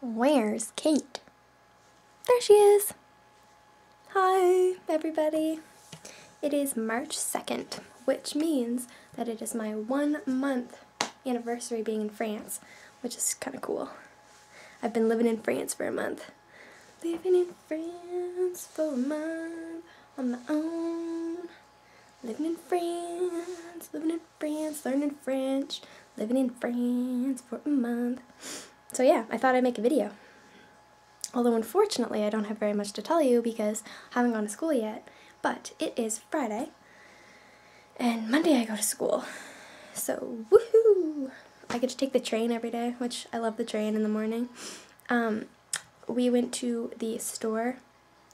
Where's Kate? There she is. Hi, everybody. It is March 2nd, which means that it is my 1 month anniversary being in France, which is kind of cool. I've been living in France for a month. Living in France for a month on my own. Living in France, learning French, living in France for a month. So yeah, I thought I'd make a video. Although unfortunately I don't have very much to tell you because I haven't gone to school yet. But it is Friday, and Monday I go to school. So woohoo! I get to take the train every day, which I love the train in the morning. We went to the store,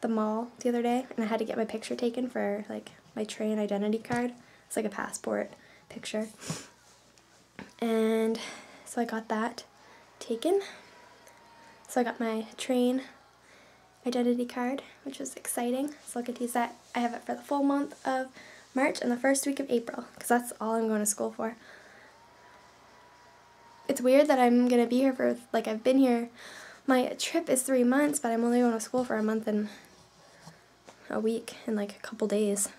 the mall, the other day, and I had to get my picture taken for like my train identity card. It's like a passport picture. And so I got that taken. So I got my train identity card, which was exciting. So I'll get to use that. I have it for the full month of March and the first week of April, because that's all I'm going to school for. It's weird that I'm going to be here for, like, I've been here, my trip is 3 months, but I'm only going to school for a month and a week and like a couple days.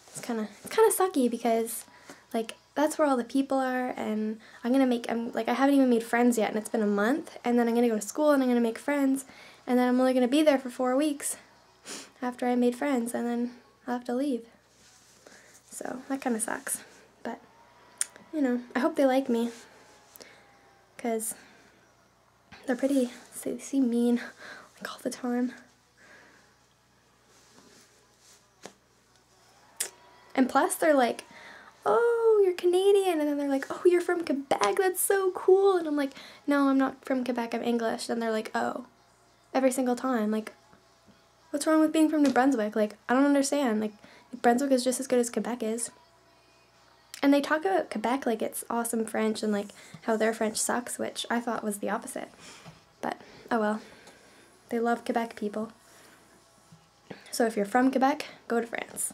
It's kind of sucky because, like, that's where all the people are, and I haven't even made friends yet, and it's been a month, and then I'm going to go to school and I'm going to make friends, and then I'm only going to be there for 4 weeks after I made friends, and then I'll have to leave. So that kind of sucks. But, you know, I hope they like me, because they're pretty, they seem mean, like, all the time. And plus they're like, oh, you're Canadian, and then they're like, oh, you're from Quebec, that's so cool, and I'm like, no, I'm not from Quebec, I'm English, and they're like, oh, every single time, like, what's wrong with being from New Brunswick? Like, I don't understand, like, New Brunswick is just as good as Quebec is. And they talk about Quebec like it's awesome French and like how their French sucks, which I thought was the opposite, but oh well, they love Quebec people. So if you're from Quebec, go to France,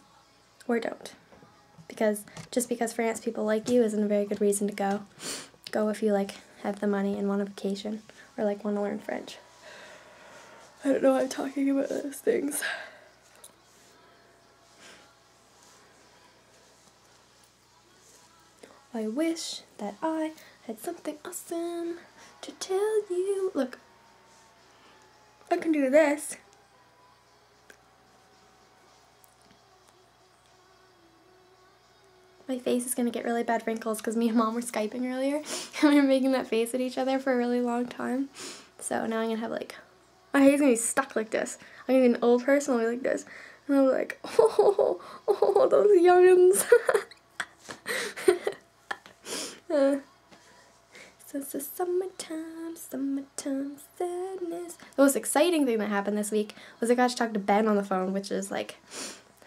or don't. Because just because France people like you isn't a very good reason to go. Go if you like have the money and want a vacation or like want to learn French. I don't know why I'm talking about those things. I wish that I had something awesome to tell you. Look, I can do this. My face is going to get really bad wrinkles because me and Mom were Skyping earlier and we were making that face at each other for a really long time. So now I'm going to have like, my hair's going to be stuck like this. I'm going to be an old person, I'll be like this. And I'll be like, oh, those youngins. So it's the summertime sadness. The most exciting thing that happened this week was I got to talk to Ben on the phone, which is like,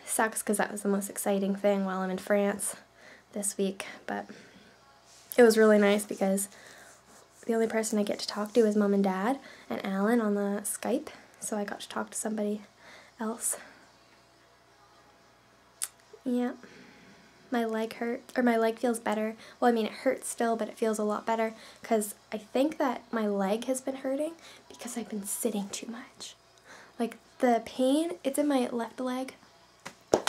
sucks because that was the most exciting thing while I'm in France this week, but it was really nice because the only person I get to talk to is Mom and Dad and Alan on the Skype, so I got to talk to somebody else. Yeah, my leg hurt, or my leg feels better. Well, I mean, it hurts still, but it feels a lot better because I think that my leg has been hurting because I've been sitting too much. Like, the pain, it's in my left leg.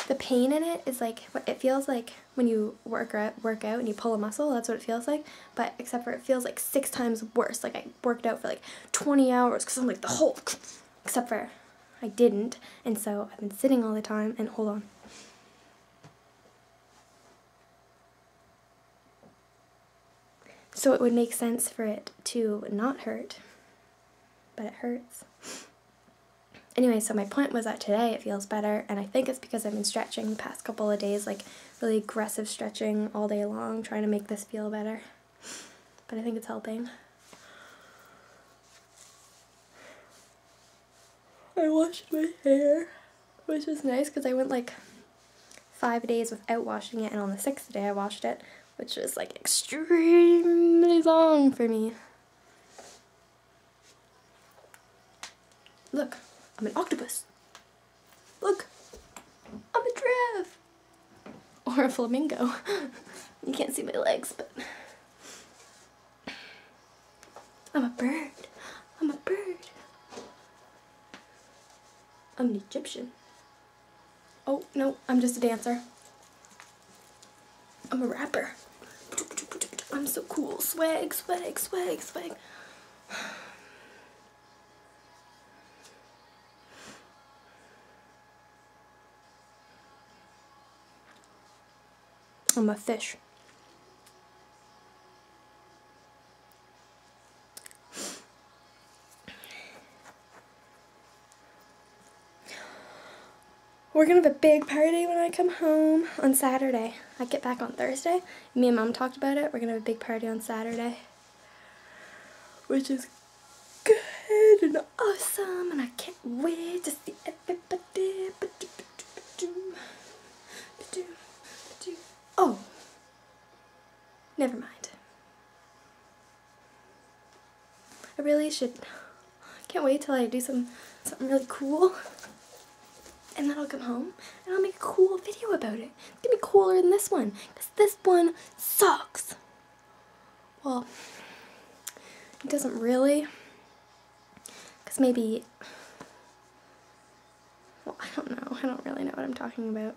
The pain in it is like, it feels like when you work out and you pull a muscle, that's what it feels like, but except for it feels like 6 times worse. Like I worked out for like 20 hours because I'm like the Hulk, except for I didn't, and so I've been sitting all the time, and hold on. So it would make sense for it to not hurt, but it hurts. Anyway, so my point was that today it feels better, and I think it's because I've been stretching the past couple of days, like really aggressive stretching all day long, trying to make this feel better. But I think it's helping. I washed my hair, which was nice because I went like 5 days without washing it, and on the 6th day I washed it, which was like extremely long for me. Look. I'm an octopus. Look, I'm a giraffe. Or a flamingo. You can't see my legs, but I'm a bird. I'm an Egyptian. Oh, no, I'm just a dancer. I'm a rapper. I'm so cool. Swag, swag, swag, swag. I'm a fish. We're gonna have a big party when I come home on Saturday. I get back on Thursday. Me and Mom talked about it. We're gonna have a big party on Saturday, which is good and awesome, and I can't wait to see everybody. Oh, never mind. I really should. Can't wait till I do something really cool. And then I'll come home and I'll make a cool video about it. It's gonna be cooler than this one, because this one sucks. Well, it doesn't really, because maybe, well, I don't know. I don't really know what I'm talking about.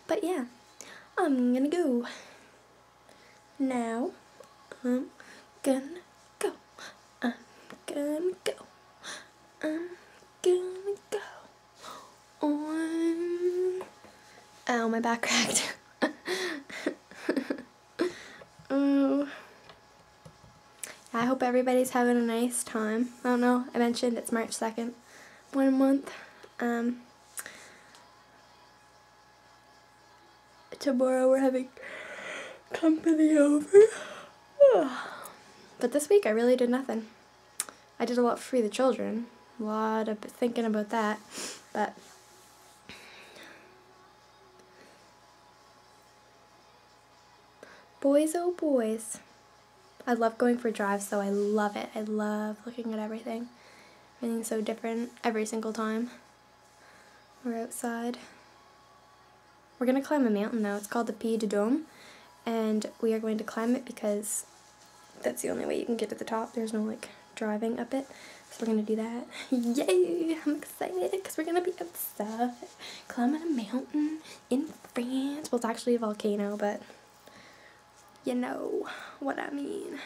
But yeah, I'm gonna go. Now, I'm gonna go. I'm gonna go. I'm gonna go on. Ow, my back cracked. Oh. I hope everybody's having a nice time. I don't know, I mentioned it's March 2nd. 1 month. Tomorrow we're having company over. But this week I really did nothing. I did a lot for Free the Children. A lot of thinking about that. But boys, oh boys. I love going for drives, so I love it. I love looking at everything. Everything's so different every single time we're outside. We're going to climb a mountain now. It's called the Puy de Dôme, and we are going to climb it because that's the only way you can get to the top. There's no like driving up it, so we're going to do that. Yay! I'm excited because we're going to be outside climbing a mountain in France. Well, it's actually a volcano, but you know what I mean.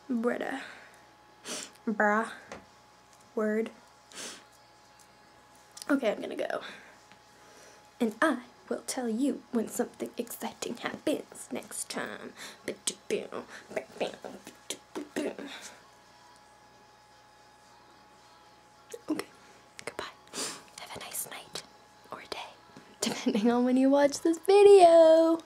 Brutta. Brah. Word. Okay, I'm gonna go. And I will tell you when something exciting happens next time. Okay, goodbye. Have a nice night or day, depending on when you watch this video.